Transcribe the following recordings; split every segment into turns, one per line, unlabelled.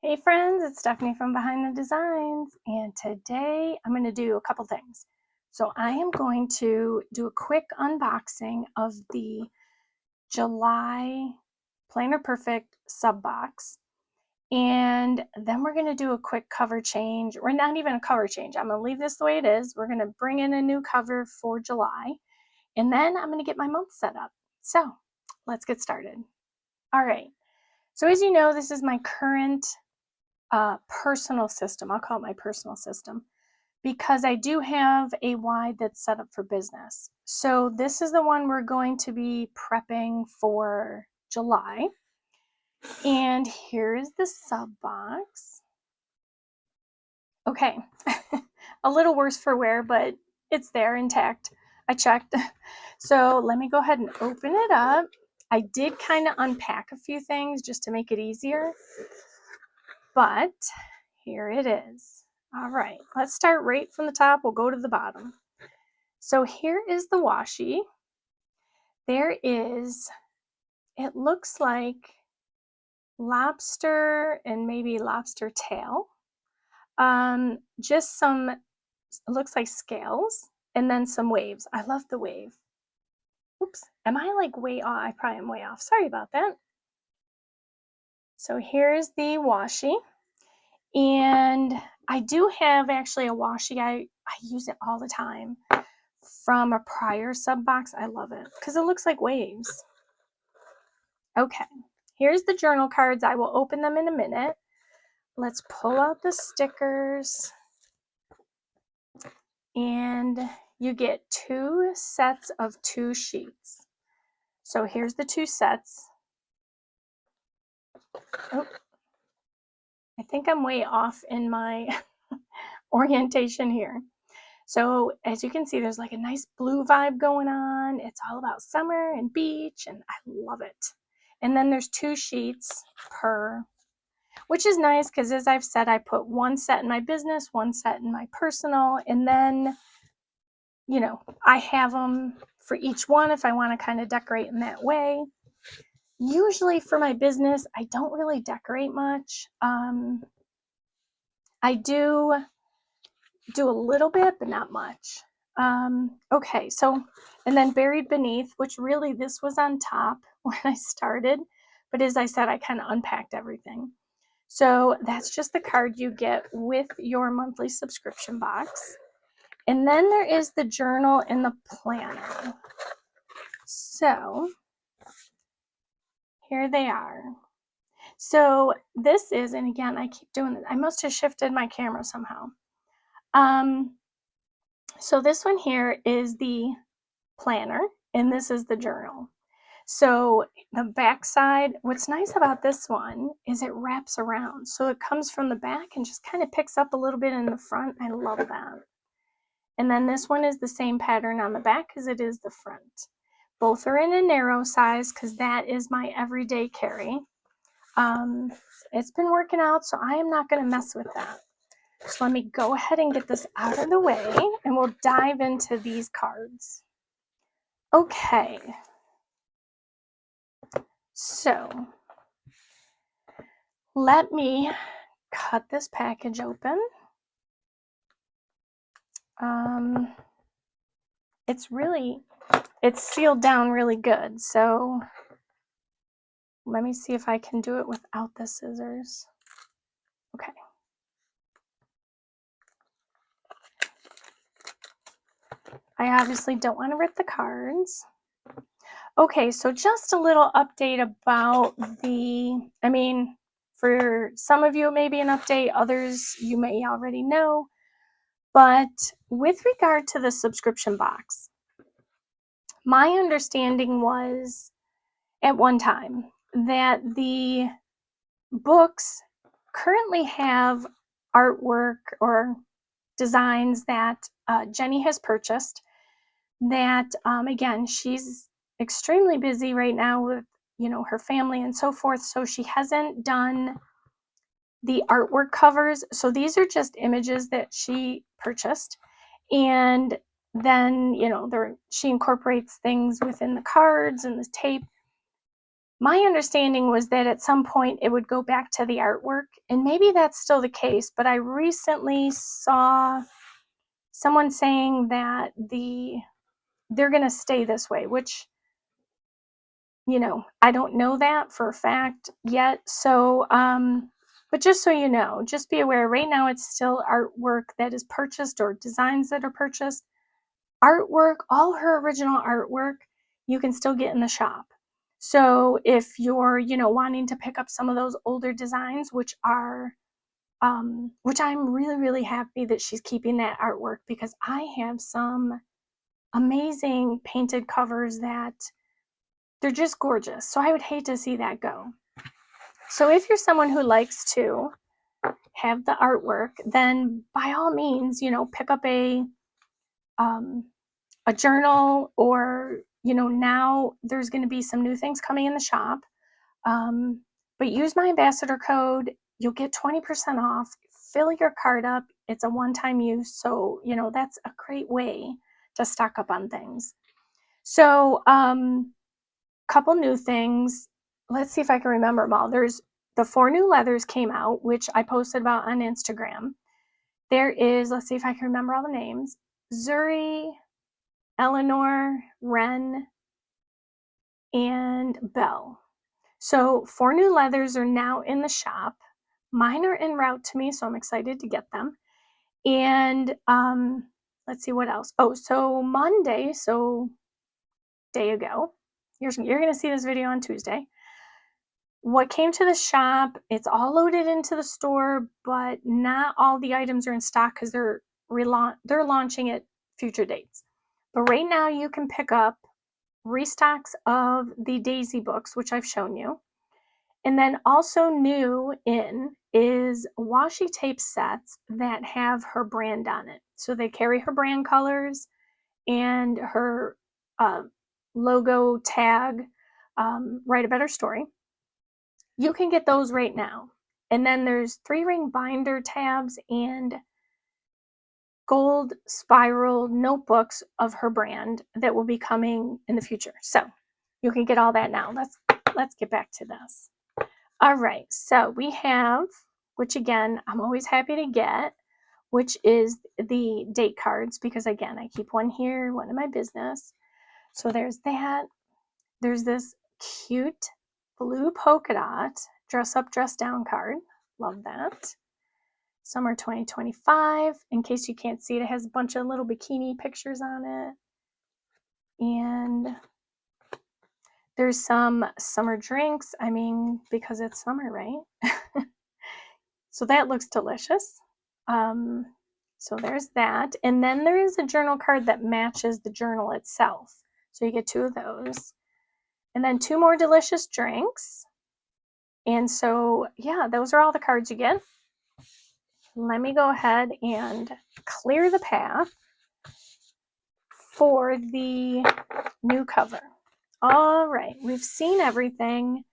Hey friends, it's Stephanie from Behind the Designs, and today I'm going to do a couple things. So I am going to do a quick unboxing of the July Planner Perfect sub box, and then we're going to do a quick cover change, or not even a cover change. I'm going to leave this the way it is. We're going to bring in a new cover for July, and then I'm going to get my month set up. So let's get started. All right, so as you know, this is my current personal system. I'll call it my personal system because I do have a wide that's set up for business. So this is the one we're going to be prepping for July. And here's the sub box. Okay, a little worse for wear, but it's there intact. I checked. So let me go ahead and open it up. I did kind of unpack a few things just to make it easier, but here it is. All right, let's start right from the top. We'll go to the bottom. So here is the washi. There is, it looks like lobster and maybe lobster tail. Just some, it looks like scales, and then some waves. I love the wave. Oops, am I like way off? I probably am way off. Sorry about that. So here's the washi. And I do have actually a washi. I use it all the time from a prior sub box. I love it because it looks like waves. Okay, here's the journal cards. I will open them in a minute. Let's pull out the stickers. And you get 2 sets of 2 sheets. So here's the 2 sets. Oh, I think I'm way off in my orientation here. So as you can see, there's like a nice blue vibe going on. It's all about summer and beach, and I love it. And then there's 2 sheets per, which is nice because as I've said, I put 1 set in my business, 1 set in my personal, and then, you know, I have them for each one if I want to kind of decorate in that way. Usually for my business, I don't really decorate much. I do a little bit, but not much. Okay, so, and then buried beneath, which really this was on top when I started, but as I said, I kind of unpacked everything. So that's just the card you get with your monthly subscription box. And then there is the journal and the planner. So here they are. So this is, and again, I keep doing this. I must have shifted my camera somehow. So this one here is the planner, and this is the journal. So the back side, what's nice about this one is it wraps around. So it comes from the back and just kind of picks up a little bit in the front. I love that. And then this one is the same pattern on the back as it is the front. Both are in a narrow size because that is my everyday carry. It's been working out, so I am not going to mess with that. So let me go ahead and get this out of the way, and we'll dive into these cards. Okay. So let me cut this package open. It's sealed down really good. So let me see if I can do it without the scissors. Okay. I obviously don't want to rip the cards. Okay, so just a little update about for some of you it may be an update, others you may already know, but with regard to the subscription box, my understanding was at one time that the books currently have artwork or designs that Jenny has purchased that, again, she's extremely busy right now with, you know, her family and so forth. So she hasn't done the artwork covers. So these are just images that she purchased. And then, you know, she incorporates things within the cards and the tape. My understanding was that at some point it would go back to the artwork, and maybe that's still the case, but I recently saw someone saying that they're going to stay this way, which, you know, I don't know that for a fact yet. So, but just so you know, just be aware right now it's still artwork that is purchased or designs that are purchased. Artwork, all her original artwork, you can still get in the shop. So if you're, you know, wanting to pick up some of those older designs, which I'm really, really happy that she's keeping that artwork, because I have some amazing painted covers that they're just gorgeous. So I would hate to see that go. So if you're someone who likes to have the artwork, then by all means, you know, pick up a journal, or, you know, now there's going to be some new things coming in the shop. But use my ambassador code. You'll get 20% off. Fill your cart up. It's a one-time use. So, you know, that's a great way to stock up on things. So, couple new things. Let's see if I can remember them all. There's the 4 new leathers came out, which I posted about on Instagram. There is, let's see if I can remember all the names. Zuri, Eleanor, Ren, and Belle. So 4 new leathers are now in the shop. Mine are en route to me, so I'm excited to get them. And let's see what else. Oh, so Monday, so day ago, you're going to see this video on Tuesday. What came to the shop, it's all loaded into the store, but not all the items are in stock because they're launching at future dates. But right now you can pick up restocks of the Daisy books, which I've shown you. And then also new in is washi tape sets that have her brand on it. So they carry her brand colors and her logo tag, Write a Better Story. You can get those right now. And then there's 3-ring binder tabs and gold spiral notebooks of her brand that will be coming in the future. So you can get all that now. Let's get back to this. All right, so we have, which again, I'm always happy to get, which is the date cards, because again, I keep one here, one in my business. So there's that. There's this cute blue polka dot dress up, dress down card. Love that. Summer 2025. In case you can't see it, it has a bunch of little bikini pictures on it. And there's some summer drinks. I mean, because it's summer, right? So that looks delicious. So there's that. And then there is a journal card that matches the journal itself. So you get 2 of those. And then 2 more delicious drinks. And so, yeah, those are all the cards you get. Let me go ahead and clear the path for the new cover. All right, we've seen everything.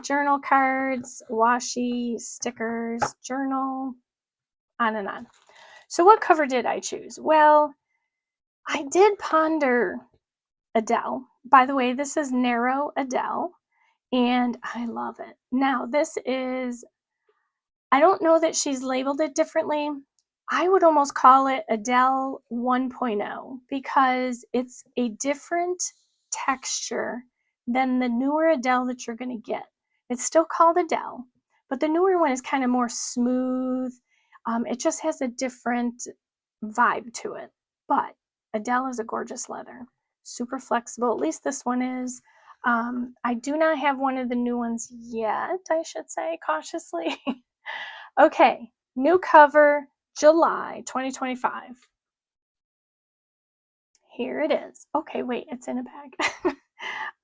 Journal cards, washi, stickers, journal, on and on. So what cover did I choose? Well, I did ponder Adele. By the way, this is Narrow Adele, and I love it. Now, this is, I don't know that she's labeled it differently. I would almost call it Adele 1.0 because it's a different texture than the newer Adele that you're going to get. It's still called Adele, but the newer one is kind of more smooth. It just has a different vibe to it. But Adele is a gorgeous leather, super flexible. At least this one is. I do not have one of the new ones yet, I should say cautiously. Okay, new cover, July 2025. Here it is. Okay, wait, it's in a bag.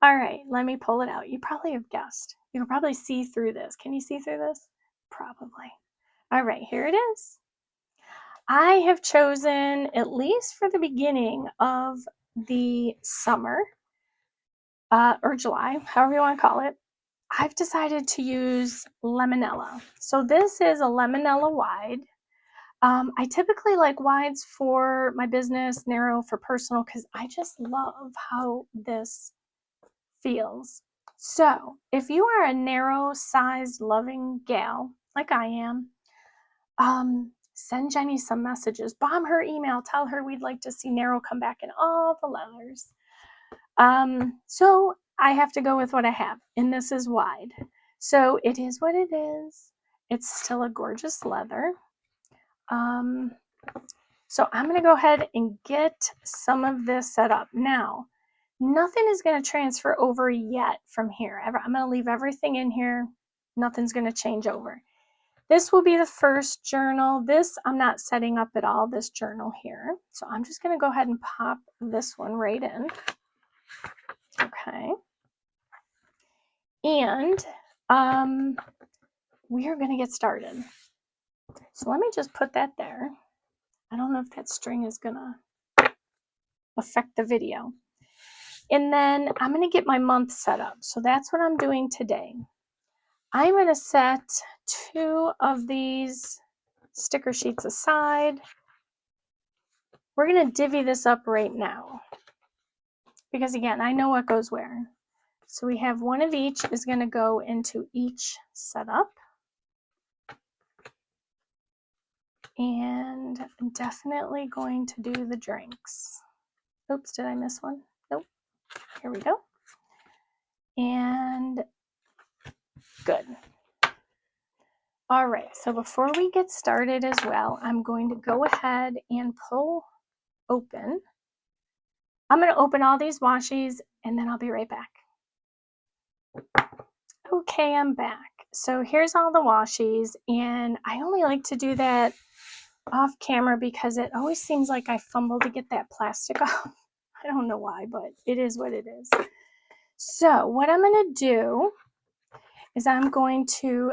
All right, let me pull it out. You probably have guessed. You can probably see through this. Can you see through this? Probably. All right, here it is. I have chosen, at least for the beginning of the summer, or July, however you want to call it, I've decided to use Lemonella. So this is a Lemonella wide. I typically like wides for my business, narrow for personal, because I just love how this feels. So if you are a narrow sized loving gal like I am, send Jenny some messages, bomb her email, tell her we'd like to see narrow come back in all the leathers. So I have to go with what I have, and this is wide. So it is what it is. It's still a gorgeous leather. So I'm going to go ahead and get some of this set up. Now, nothing is going to transfer over yet from here. I'm going to leave everything in here. Nothing's going to change over. This will be the first journal. This I'm not setting up at all, this journal here. So I'm just going to go ahead and pop this one right in. Okay. And we are going to get started. So let me just put that there. I don't know if that string is going to affect the video. And then I'm going to get my month set up. So that's what I'm doing today. I'm going to set 2 of these sticker sheets aside. We're going to divvy this up right now. Because again, I know what goes where. So we have 1 of each is going to go into each setup. And I'm definitely going to do the drinks. Oops, did I miss one? Nope. Here we go. And good. All right, so before we get started as well, I'm going to go ahead and pull open. I'm going to open all these washies and then I'll be right back. Okay, I'm back. So here's all the washies, and I only like to do that off camera because it always seems like I fumble to get that plastic off. I don't know why, but it is what it is. So what I'm going to do is I'm going to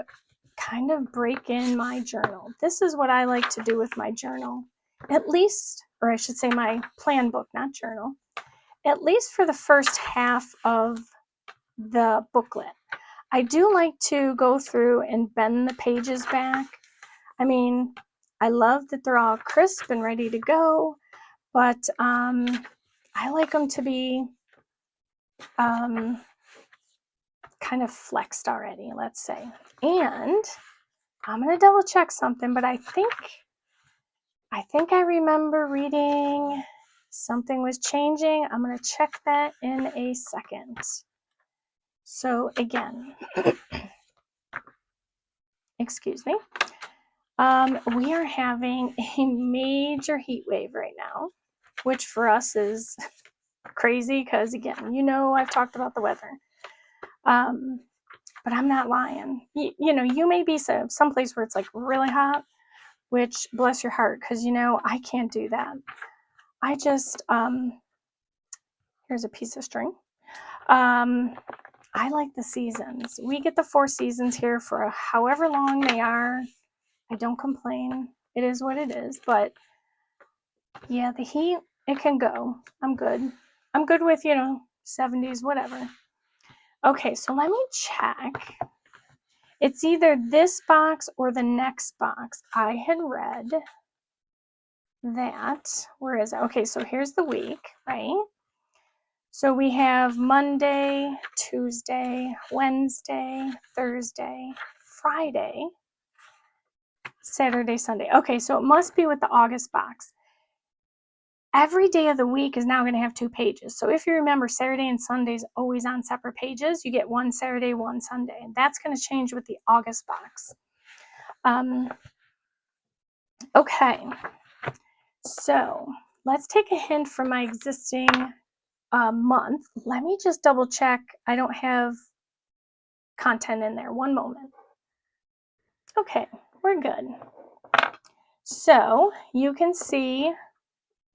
kind of break in my journal. This is what I like to do with my journal, at least, or I should say my plan book, not journal, at least for the first half of the booklet. I do like to go through and bend the pages back. I mean, I love that they're all crisp and ready to go, but I like them to be kind of flexed already, let's say. And I'm going to double check something, but I think I remember reading something was changing. I'm going to check that in a second. So again, excuse me. We are having a major heat wave right now, which for us is crazy because, again, you know I've talked about the weather. But I'm not lying. You know, you may be someplace where it's like really hot, which bless your heart, because, you know, I can't do that. I just, here's a piece of string. I like the seasons. We get the 4 seasons here for however long they are. I don't complain. It is what it is. But yeah, the heat, it can go. I'm good. I'm good with, you know, 70s, whatever. Okay, so let me check. It's either this box or the next box. I had read that. Where is it? Okay, so here's the week, right? So we have Monday, Tuesday, Wednesday, Thursday, Friday, Saturday, Sunday. Okay, so it must be with the August box. Every day of the week is now going to have 2 pages. So if you remember, Saturday and Sunday is always on separate pages. You get 1 Saturday, 1 Sunday. And that's going to change with the August box. Okay, so let's take a hint from my existing month. Let me just double check. I don't have content in there. One moment. Okay, we're good. So you can see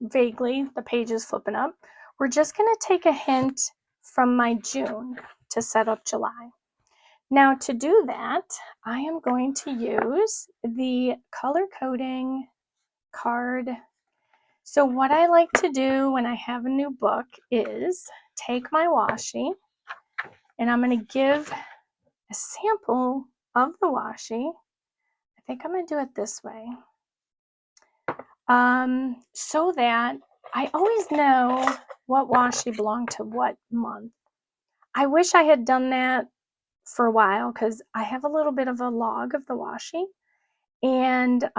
vaguely the pages flipping up. We're just going to take a hint from my June to set up July. Now to do that, I am going to use the color coding card. So what I like to do when I have a new book is take my washi, and I'm going to give a sample of the washi. I think I'm going to do it this way. So that I always know what washi belonged to what month. I wish I had done that for a while because I have a little bit of a log of the washi, and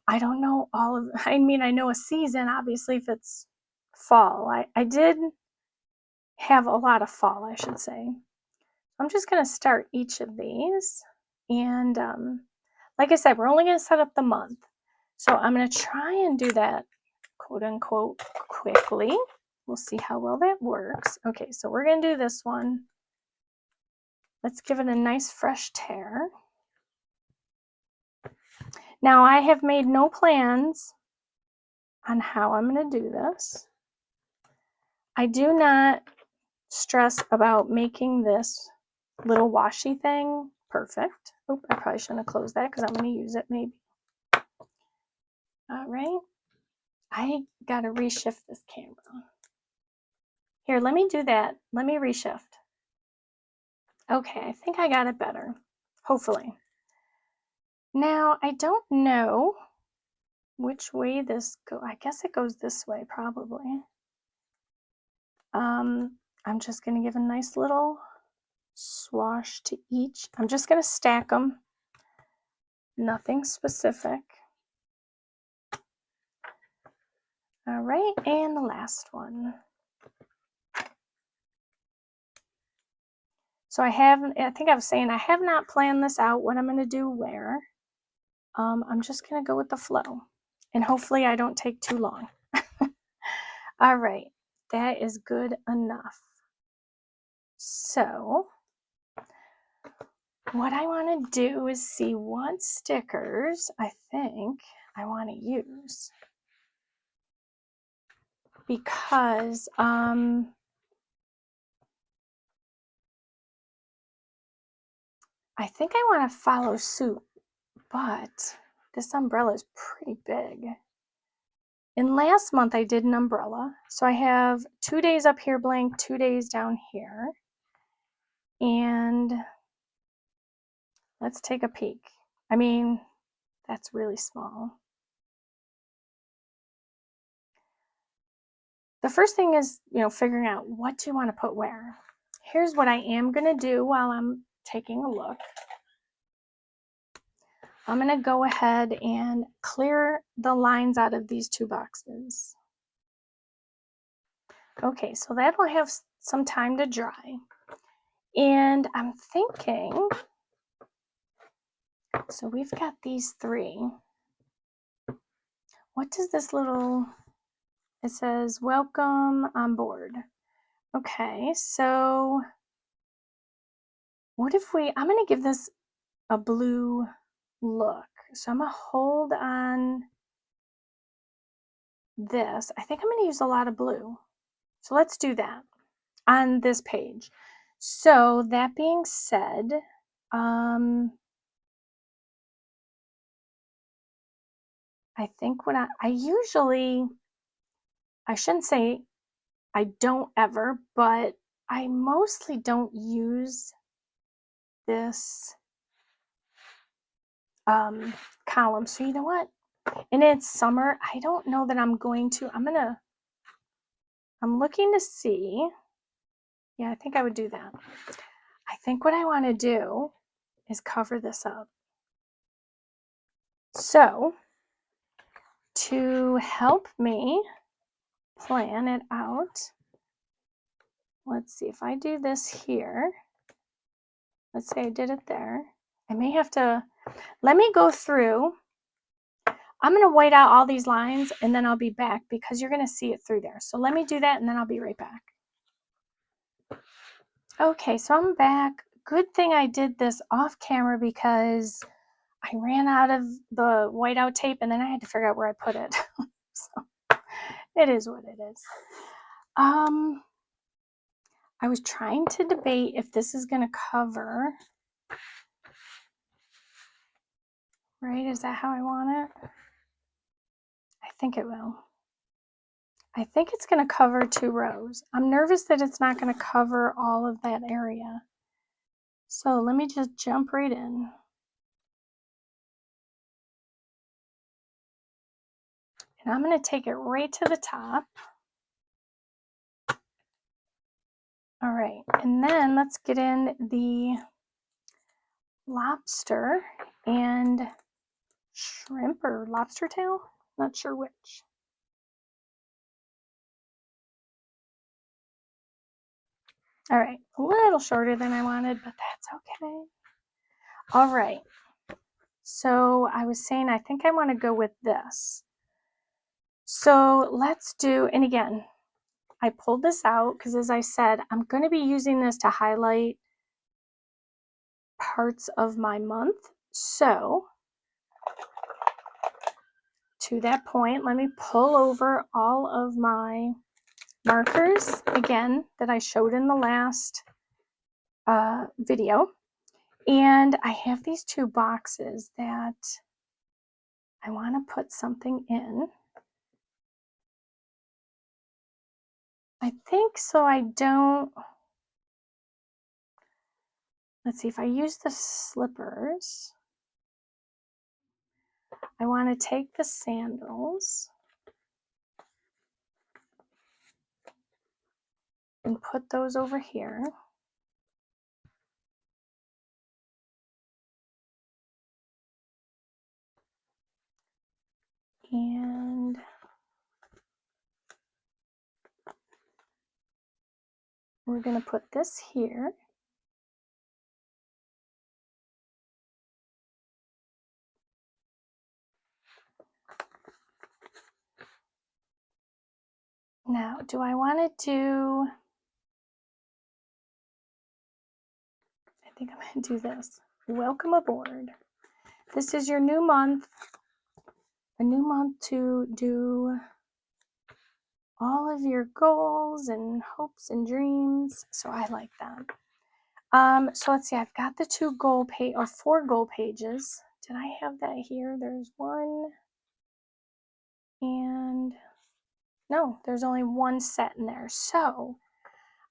I don't know all of, I mean, I know a season, obviously, if it's fall. I did have a lot of fall, I should say. I'm just going to start each of these. And like I said, we're only going to set up the month. So I'm going to try and do that, quote unquote, quickly. We'll see how well that works. Okay, so we're going to do this one. Let's give it a nice fresh tear. Now I have made no plans on how I'm going to do this. I do not stress about making this little washi thing perfect. Oh, I probably shouldn't have closed that because I'm going to use it maybe. All right. I got to reshift this camera. Here, let me do that. Let me reshift. Okay, I think I got it better. Hopefully. Now, I don't know which way this goes. I guess it goes this way, probably. I'm just going to give a nice little swash to each. I'm just going to stack them. Nothing specific. All right, and the last one. So I think I was saying I have not planned this out, what I'm going to do where. I'm just going to go with the flow, and hopefully I don't take too long. All right, that is good enough. So what I want to do is see what stickers I think I want to use, because I think I want to follow suit, but this umbrella is pretty big. And last month I did an umbrella, so I have 2 days up here blank, 2 days down here. And let's take a peek. I mean, that's really small. The first thing is, figuring out what do you want to put where. Here's what I am going to do while I'm taking a look. I'm going to go ahead and clear the lines out of these 2 boxes. Okay, so that'll have some time to dry. And I'm thinking, so we've got these 3. What does this little, it says, welcome on board. Okay, so what if I'm going to give this a blue look. So I'm going to hold on this. I think I'm going to use a lot of blue. So let's do that on this page. So that being said, I think what I usually, I shouldn't say I don't ever, but I mostly don't use this column. So you know what? And it's summer. I don't know that I'm going to, I'm looking to see. Yeah, I think I would do that. I think what I want to do is cover this up. So to help me plan it out, let's see if I do this here. Let's say I did it there. I may have to, let me go through. I'm going to white out all these lines and then I'll be back because you're going to see it through there. So let me do that and then I'll be right back. Okay, so I'm back. Good thing I did this off camera because I ran out of the whiteout tape and then I had to figure out where I put it. So it is what it is. I was trying to debate if this is going to cover, right? Is that how I want it? I think it will. I think it's going to cover 2 rows. I'm nervous that it's not going to cover all of that area. So let me just jump right in. And I'm going to take it right to the top. All right, and then let's get in the lobster and shrimp or lobster tail, not sure which. All right, a little shorter than I wanted, but that's okay. All right, so I was saying I think I want to go with this. So let's do, and again, I pulled this out because as I said, I'm going to be using this to highlight parts of my month. So to that point, let me pull over all of my markers again that I showed in the last video. And I have these two boxes that I want to put something in. I think so I don't, let's see, if I use the slippers, I want to take the sandals and put those over here. And we're going to put this here. Now, do I want to do, I think I'm going to do this. Welcome aboard. This is your new month, a new month to do all of your goals and hopes and dreams. So I like that. So let's see, I've got the two goal page or 4 goal pages. Did I have that here? There's one and no, there's only one set in there. So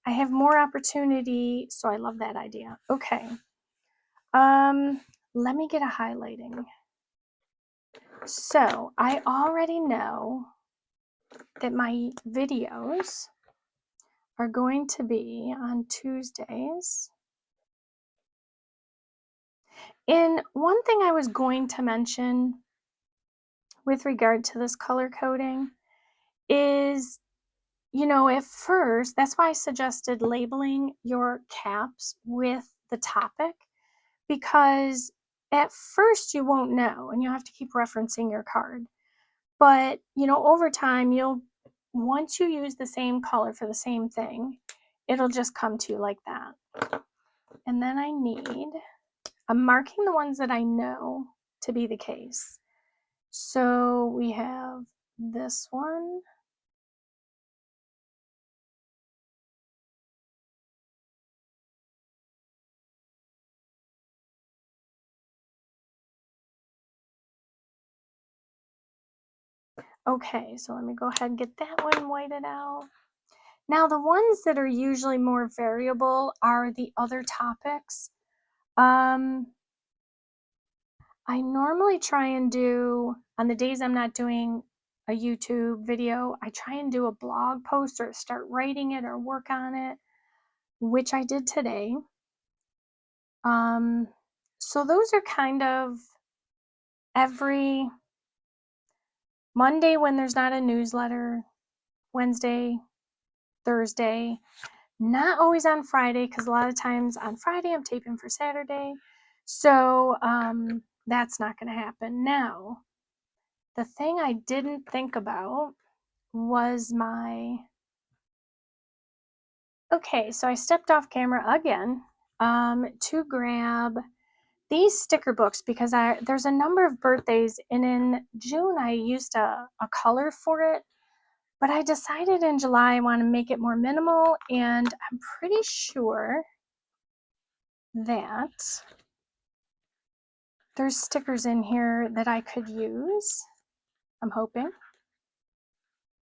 I have more opportunity. So I love that idea. Okay. Let me get a highlighting. So I already know that my videos are going to be on Tuesdays. And one thing I was going to mention with regard to this color coding is, you know, at first, that's why I suggested labeling your caps with the topic, because at first you won't know and you'll have to keep referencing your card. But, you know, over time, once you use the same color for the same thing, it'll just come to you like that. And then I'm marking the ones that I know to be the case. So we have this one. Okay, so let me go ahead and get that one whited out. Now the ones that are usually more variable are the other topics. I normally try and do, on the days I'm not doing a YouTube video, I try and do a blog post or start writing it or work on it, which I did today. So those are kind of every Monday when there's not a newsletter, Wednesday, Thursday, not always on Friday, because a lot of times on Friday I'm taping for Saturday. So that's not going to happen. Now, the thing I didn't think about was okay, so I stepped off camera again to grab these sticker books because there's a number of birthdays, and in June I used a color for it, but I decided in July I want to make it more minimal, and I'm pretty sure that there's stickers in here that I could use. I'm hoping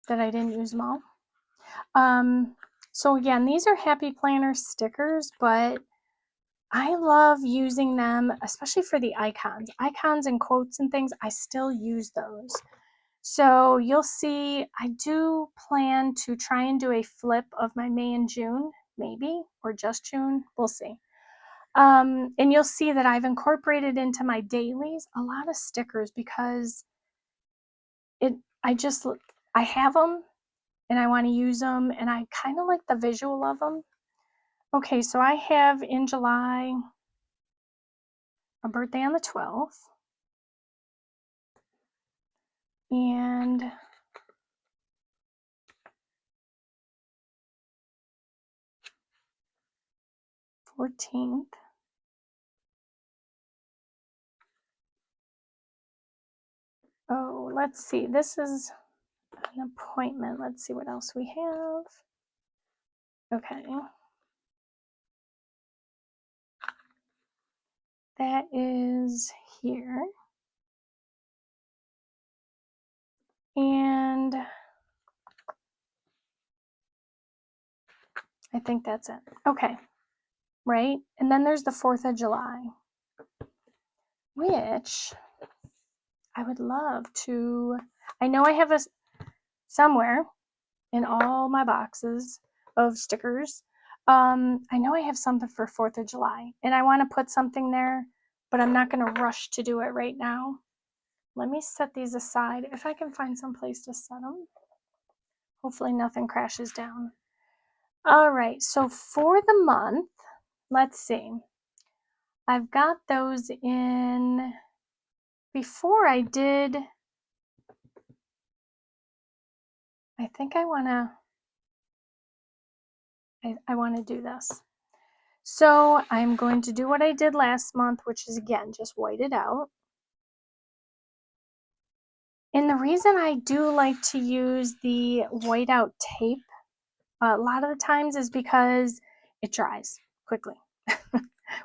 that I didn't use them all. So again, these are Happy Planner stickers, but I love using them, especially for the icons. Icons and quotes and things, I still use those. So you'll see, I do plan to try and do a flip of my May and June maybe, or just June. We'll see. And you'll see that I've incorporated into my dailies a lot of stickers because I have them and I want to use them, and I kind of like the visual of them. Okay, so I have in July a birthday on the 12th, and th. Oh, let's see. This is an appointment. Let's see what else we have. Okay. That is here. And I think that's it. Okay. Right? And then there's the 4th of July, which I would love to. I know I have a somewhere in all my boxes of stickers. I know I have something for 4th of July, and I want to put something there, but I'm not going to rush to do it right now. Let me set these aside if I can find some place to set them. Hopefully nothing crashes down. All right, so for the month, let's see. I've got those in. Before I did, I think I want to do this. So I'm going to do what I did last month, which is, again, just white it out. And the reason I do like to use the whiteout tape a lot of the times is because it dries quickly,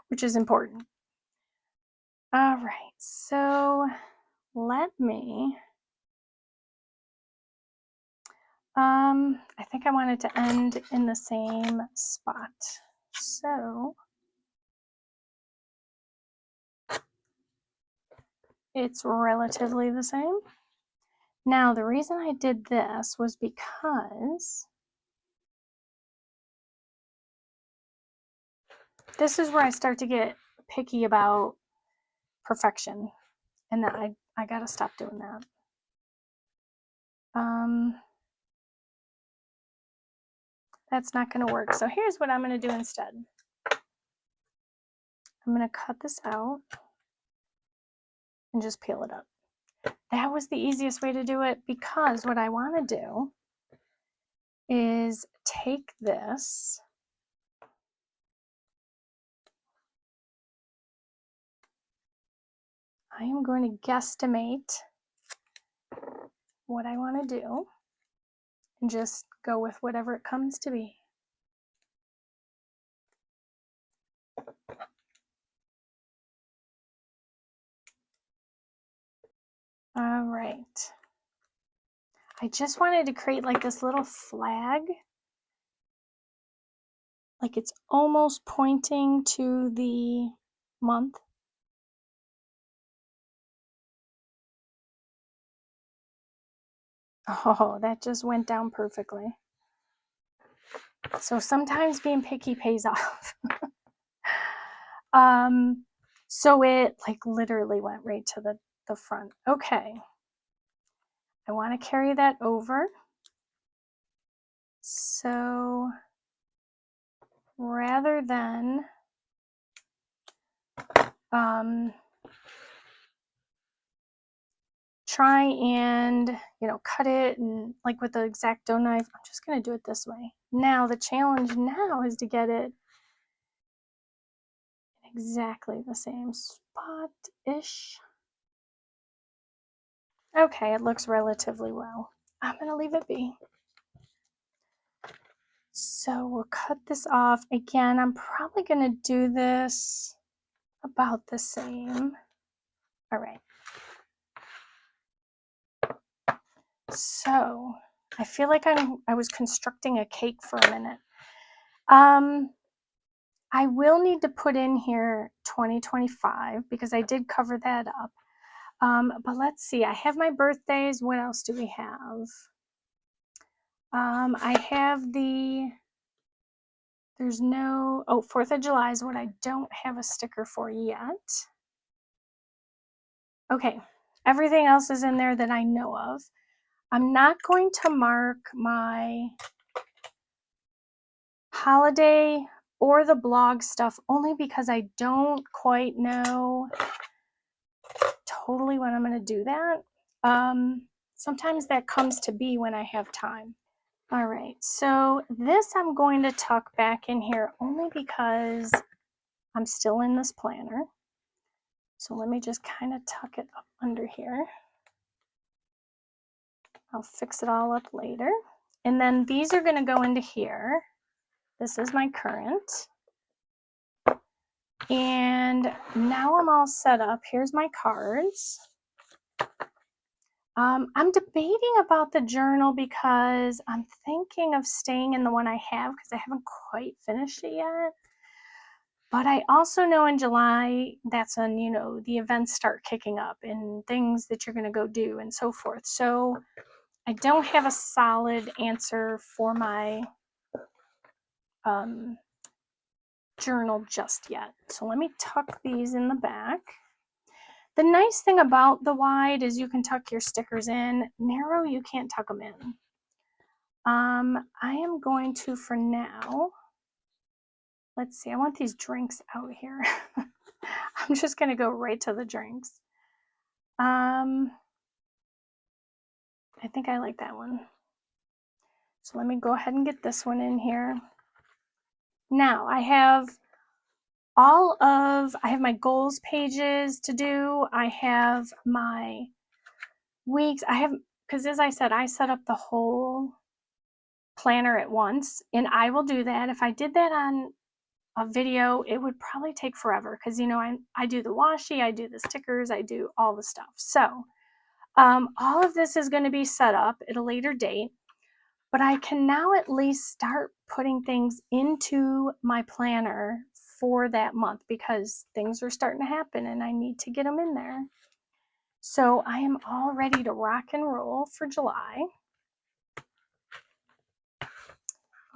which is important. All right, so let me, I think I wanted to end in the same spot. So it's relatively the same. Now, the reason I did this was because this is where I start to get picky about perfection, and that I got to stop doing that. That's not going to work. So here's what I'm going to do instead. I'm going to cut this out and just peel it up. That was the easiest way to do it, because what I want to do is take this I am going to guesstimate what I want to do and just go with whatever it comes to be. All right. I just wanted to create like this little flag, like it's almost pointing to the month. Oh, that just went down perfectly. So sometimes being picky pays off. So it like literally went right to the front. Okay. I want to carry that over. So rather than try and, cut it and like with the X-Acto knife, I'm just going to do it this way. Now the challenge now is to get it in exactly the same spot-ish. Okay, it looks relatively well. I'm going to leave it be. So we'll cut this off. Again, I'm probably going to do this about the same. All right. So I feel like I was constructing a cake for a minute. I will need to put in here 2025 because I did cover that up. But let's see, I have my birthdays. What else do we have? I have the There's no, oh, 4th of July is what I don't have a sticker for yet. Okay, everything else is in there that I know of. I'm not going to mark my holiday or the blog stuff only because I don't quite know totally when I'm going to do that. Sometimes that comes to be when I have time. All right, so this I'm going to tuck back in here only because I'm still in this planner. So let me just kind of tuck it up under here. I'll fix it all up later. And then these are going to go into here. This is my current. And now I'm all set up. Here's my cards. I'm debating about the journal because I'm thinking of staying in the one I have because I haven't quite finished it yet. But I also know in July, that's when, you know, the events start kicking up and things that you're going to go do and so forth. So I don't have a solid answer for my journal just yet. So let me tuck these in the back. The nice thing about the wide is you can tuck your stickers in. Narrow, you can't tuck them in. I am going to, for now, let's see, I want these drinks out here. I'm just going to go right to the drinks. I think I like that one. So let me go ahead and get this one in here. Now I have I have my goals pages to do. I have my weeks. Because as I said, I set up the whole planner at once, and I will do that. If I did that on a video, it would probably take forever because, you know, I do the washi, I do the stickers, I do all the stuff. So all of this is going to be set up at a later date, but I can now at least start putting things into my planner for that month because things are starting to happen and I need to get them in there. So I am all ready to rock and roll for July.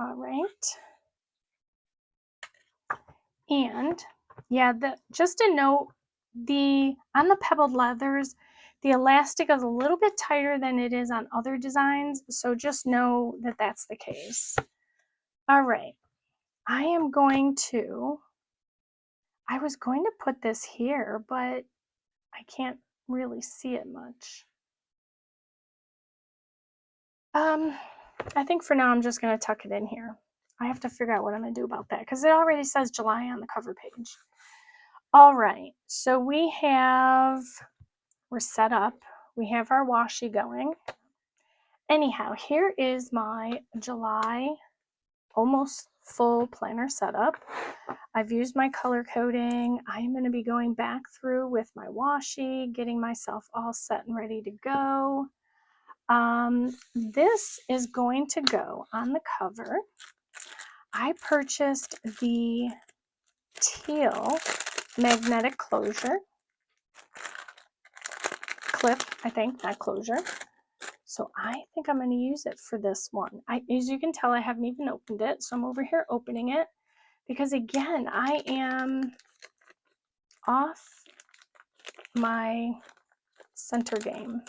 All right. And yeah, just a note, on the pebbled leathers, the elastic is a little bit tighter than it is on other designs, so just know that that's the case. All right, I was going to put this here, but I can't really see it much. I think for now I'm just going to tuck it in here. I have to figure out what I'm going to do about that because it already says July on the cover page. All right, so we're set up. We have our washi going. Anyhow, here is my July almost full planner setup. I've used my color coding. I'm going to be going back through with my washi, getting myself all set and ready to go. This is going to go on the cover. I purchased the teal magnetic closure clip, I think, not closure. So I think I'm going to use it for this one. As you can tell, I haven't even opened it. So I'm over here opening it because, again, I am off my center game.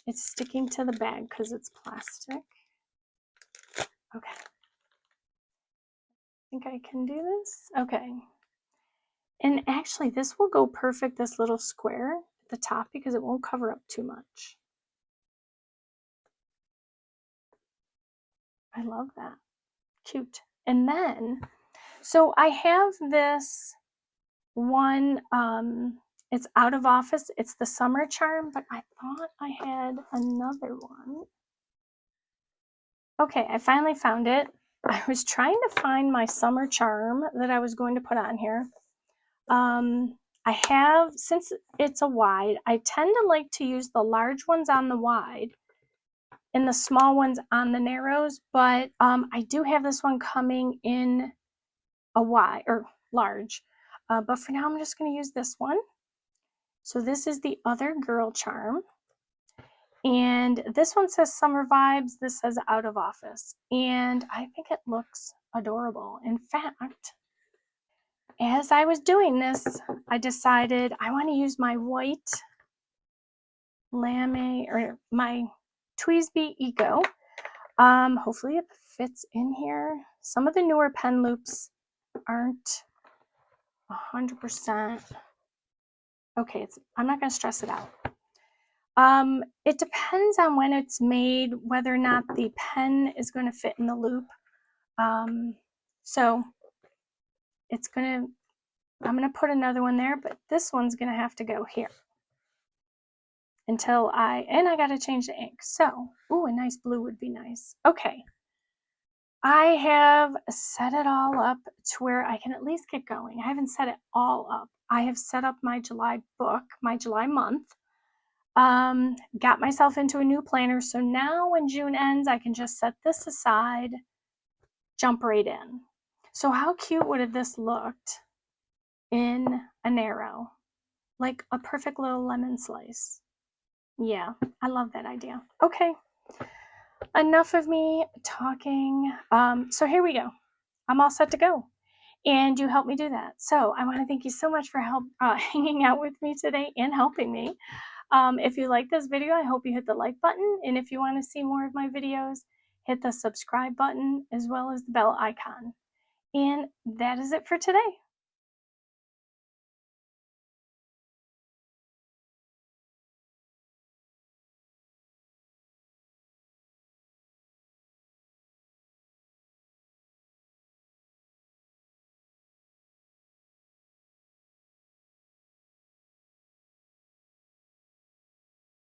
It's sticking to the bag because it's plastic. Okay. I think I can do this. Okay. And actually, this will go perfect, this little square at the top, because it won't cover up too much. I love that. Cute. And then, so I have this one, it's out of office. It's the summer charm, but I thought I had another one. Okay, I finally found it. I was trying to find my summer charm that I was going to put on here. I have, since it's a wide, I tend to like to use the large ones on the wide and the small ones on the narrows, but I do have this one coming in a wide or large, but for now I'm just going to use this one. So this is the other girl charm, And this one says summer vibes. This says out of office. And I think it looks adorable. In fact, as I was doing this, I decided I want to use my white lame or my Tweezbee Eco. Hopefully it fits in here. Some of the newer pen loops aren't 100%. Okay, I'm not going to stress it out. It depends on when it's made, whether or not the pen is going to fit in the loop. So I'm going to put another one there, but this one's going to have to go here until and I got to change the ink. So, ooh, a nice blue would be nice. Okay. I have set it all up to where I can at least get going. I haven't set it all up. I have set up my July book, my July month. Got myself into a new planner. So now when June ends, I can just set this aside, jump right in. So how cute would have this looked in a narrow? Like a perfect little lemon slice. Yeah, I love that idea. Okay, enough of me talking. So here we go. I'm all set to go. And you helped me do that. So I want to thank you so much for hanging out with me today and helping me. If you like this video, I hope you hit the like button. And if you want to see more of my videos, hit the subscribe button as well as the bell icon. And that is it for today.